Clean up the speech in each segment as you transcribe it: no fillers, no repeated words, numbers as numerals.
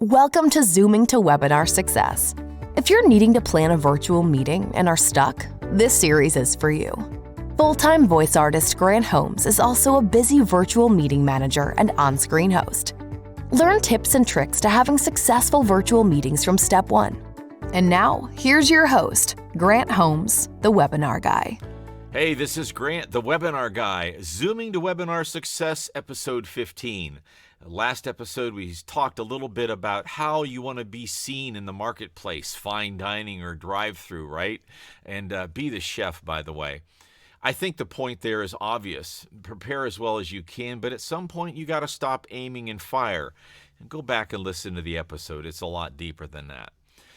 Welcome to Zooming to Webinar Success. If you're needing to plan a virtual meeting and are stuck, this series is for you. Full-time voice artist Grant Holmes is also a busy virtual meeting manager and on-screen host. Learn tips and tricks to having successful virtual meetings from step one. And now, here's your host, Grant Holmes, the Webinar Guy. Hey, this is Grant, the Webinar Guy, Zooming to Webinar Success, episode 15. Last episode, we talked a little bit about how you want to be seen in the marketplace, fine dining or drive-through, right? And be the chef, by the way. I think the point there is obvious. Prepare as well as you can, but at some point, you got to stop aiming and fire. And go back and listen to the episode. It's a lot deeper than that.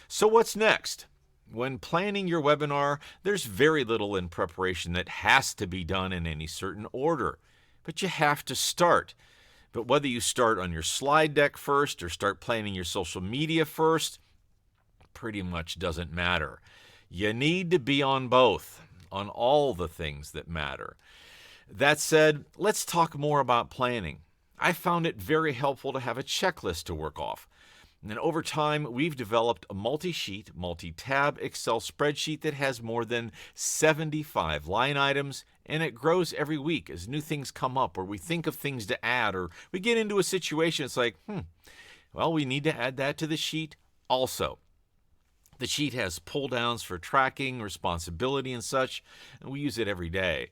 So what's next? When planning your webinar, there's very little in preparation that has to be done in any certain order. But you have to start. But whether you start on your slide deck first or start planning your social media first, pretty much doesn't matter. You need to be on both, on all the things that matter. That said, let's talk more about planning. I found it very helpful to have a checklist to work off. And over time, we've developed a multi-sheet, multi-tab Excel spreadsheet that has more than 75 line items, and it grows every week as new things come up or we think of things to add or we get into a situation. It's like, well, we need to add that to the sheet also. The sheet has pull downs for tracking, responsibility, and such, and we use it every day.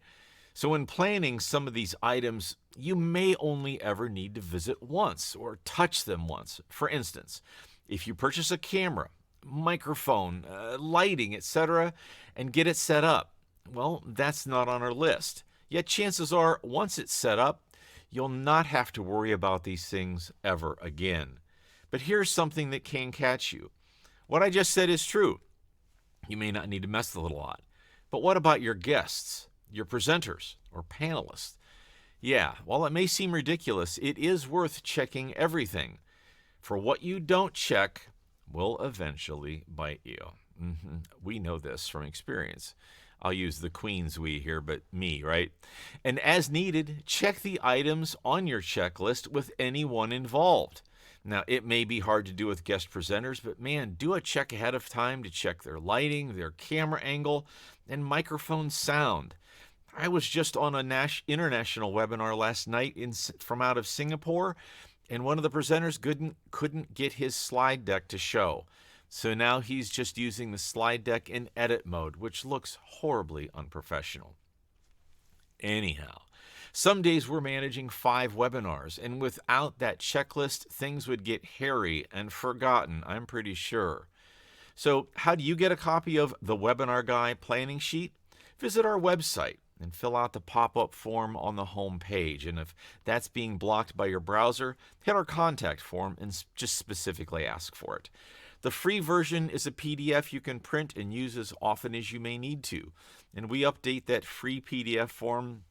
So when planning some of these items, you may only ever need to visit once or touch them once. For instance, if you purchase a camera, microphone, lighting, etc., and get it set up, well, that's not on our list. Yet chances are, once it's set up, you'll not have to worry about these things ever again. But here's something that can catch you. What I just said is true. You may not need to mess with it a lot. But what about your guests, your presenters, or panelists? Yeah, while it may seem ridiculous, it is worth checking everything. For what you don't check will eventually bite you. We know this from experience. I'll use the Queen's we here, but me, right? And as needed, check the items on your checklist with anyone involved. Now, it may be hard to do with guest presenters, but man, do a check ahead of time to check their lighting, their camera angle, and microphone sound. I was just on an international webinar last night from out of Singapore, and one of the presenters couldn't get his slide deck to show. So now he's just using the slide deck in edit mode, which looks horribly unprofessional. Anyhow, some days we're managing 5 webinars, and without that checklist, things would get hairy and forgotten, I'm pretty sure. So how do you get a copy of the Webinar Guy planning sheet? Visit our website and fill out the pop-up form on the home page. And if that's being blocked by your browser, hit our contact form and just specifically ask for it. The free version is a PDF you can print and use as often as you may need to. And we update that free PDF form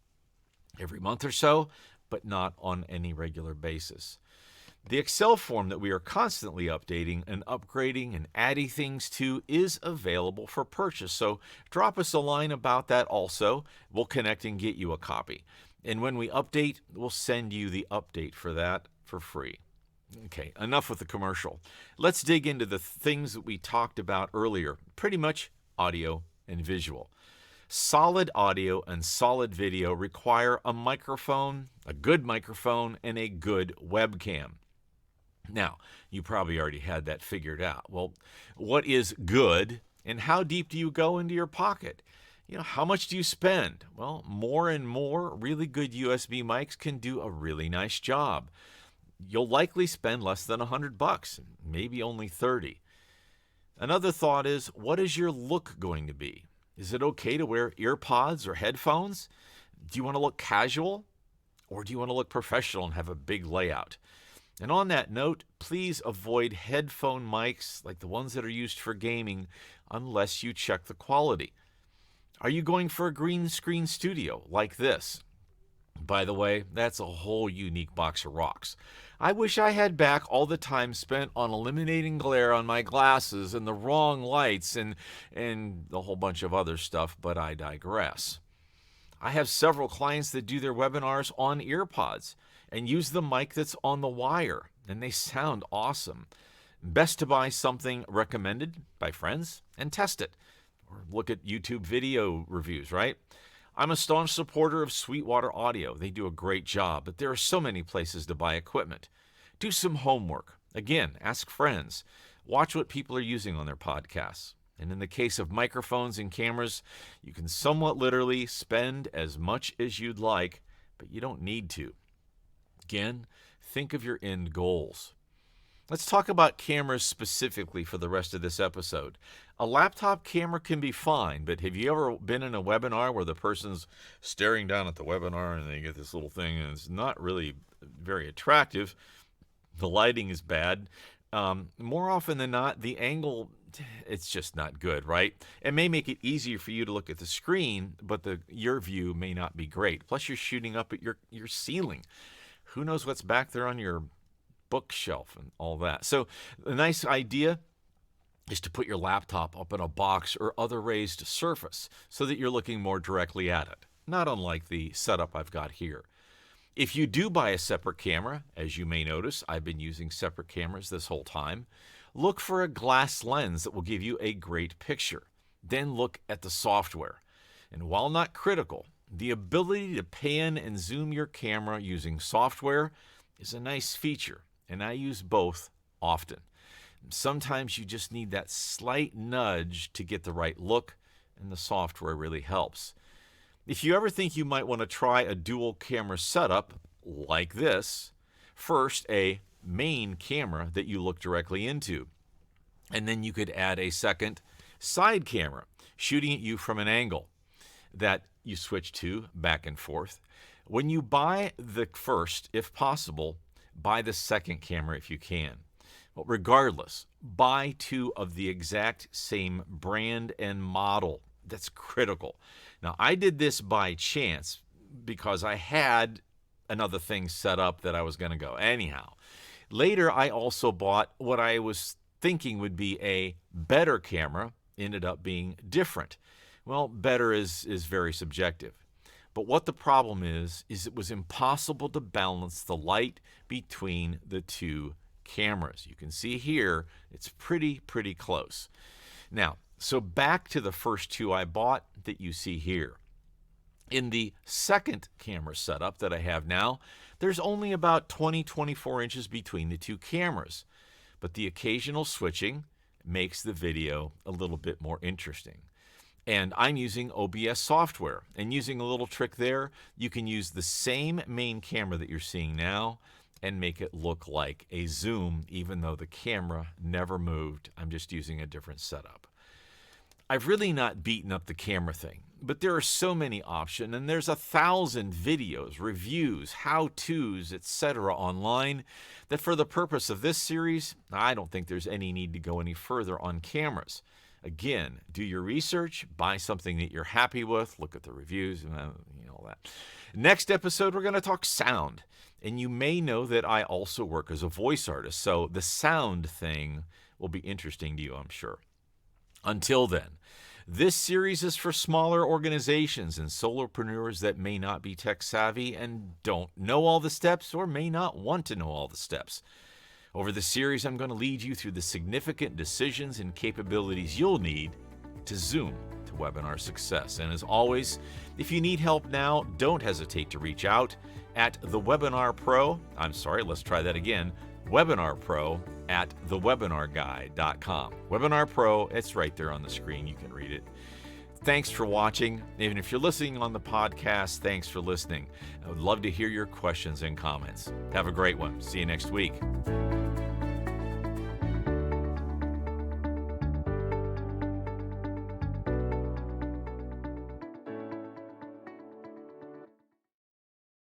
every month or so, but not on any regular basis. The Excel form that we are constantly updating and upgrading and adding things to is available for purchase. So drop us a line about that also. We'll connect and get you a copy. And when we update, we'll send you the update for that for free. Okay, enough with the commercial. Let's dig into the things that we talked about earlier, pretty much audio and visual. Solid audio and solid video require a microphone, a good microphone, and a good webcam. Now, you probably already had that figured out. Well, what is good and how deep do you go into your pocket? How much do you spend? Well, more and more really good USB mics can do a really nice job. You'll likely spend less than $100, maybe only $30. Another thought is, what is your look going to be? Is it okay to wear ear pods or headphones? Do you want to look casual? Or do you want to look professional and have a big layout? And on that note, please avoid headphone mics like the ones that are used for gaming unless you check the quality. Are you going for a green screen studio like this? By the way, that's a whole unique box of rocks. I wish I had back all the time spent on eliminating glare on my glasses and the wrong lights and a whole bunch of other stuff, but I digress. I have several clients that do their webinars on ear pods, and use the mic that's on the wire, and they sound awesome. Best to buy something recommended by friends and test it, or look at YouTube video reviews, right? I'm a staunch supporter of Sweetwater Audio. They do a great job, but there are so many places to buy equipment. Do some homework. Again, ask friends. Watch what people are using on their podcasts. And in the case of microphones and cameras, you can somewhat literally spend as much as you'd like, but you don't need to. Again, think of your end goals. Let's talk about cameras specifically for the rest of this episode. A laptop camera can be fine, but have you ever been in a webinar where the person's staring down at the webinar and they get this little thing and it's not really very attractive? The lighting is bad. More often than not, the angle, it's just not good, right? It may make it easier for you to look at the screen, but your view may not be great. Plus, you're shooting up at your ceiling. Who knows what's back there on your bookshelf and all that. So the nice idea is to put your laptop up in a box or other raised surface so that you're looking more directly at it, not unlike the setup I've got here. If you do buy a separate camera, as you may notice, I've been using separate cameras this whole time, look for a glass lens that will give you a great picture. Then look at the software. And while not critical, the ability to pan and zoom your camera using software is a nice feature, and I use both often. Sometimes you just need that slight nudge to get the right look, and the software really helps. If you ever think you might want to try a dual camera setup like this, first a main camera that you look directly into, and then you could add a second side camera shooting at you from an angle that you switch to back and forth. When you buy the first, if possible, buy the second camera if you can. But regardless, buy two of the exact same brand and model. That's critical. Now, I did this by chance because I had another thing set up that I was going to go. Anyhow, later I also bought what I was thinking would be a better camera. Ended up being different. Well, better is very subjective. But what the problem is it was impossible to balance the light between the two cameras. You can see here, it's pretty close. Now, so back to the first two I bought that you see here. In the second camera setup that I have now, there's only about 24 inches between the two cameras. But the occasional switching makes the video a little bit more interesting. And I'm using OBS software. And using a little trick there, you can use the same main camera that you're seeing now and make it look like a zoom, even though the camera never moved. I'm just using a different setup. I've really not beaten up the camera thing, but there are so many options, and there's 1,000 videos, reviews, how-tos, etc. online that for the purpose of this series, I don't think there's any need to go any further on cameras. Again, do your research, buy something that you're happy with, look at the reviews, and all that. Next episode, we're going to talk sound. And you may know that I also work as a voice artist, so the sound thing will be interesting to you, I'm sure. Until then, this series is for smaller organizations and solopreneurs that may not be tech savvy and don't know all the steps or may not want to know all the steps. Over the series, I'm going to lead you through the significant decisions and capabilities you'll need to zoom to webinar success. And as always, if you need help now, don't hesitate to reach out at Webinar Pro, at thewebinarguy.com. Webinar Pro, it's right there on the screen. You can read it. Thanks for watching. Even if you're listening on the podcast, thanks for listening. I would love to hear your questions and comments. Have a great one. See you next week.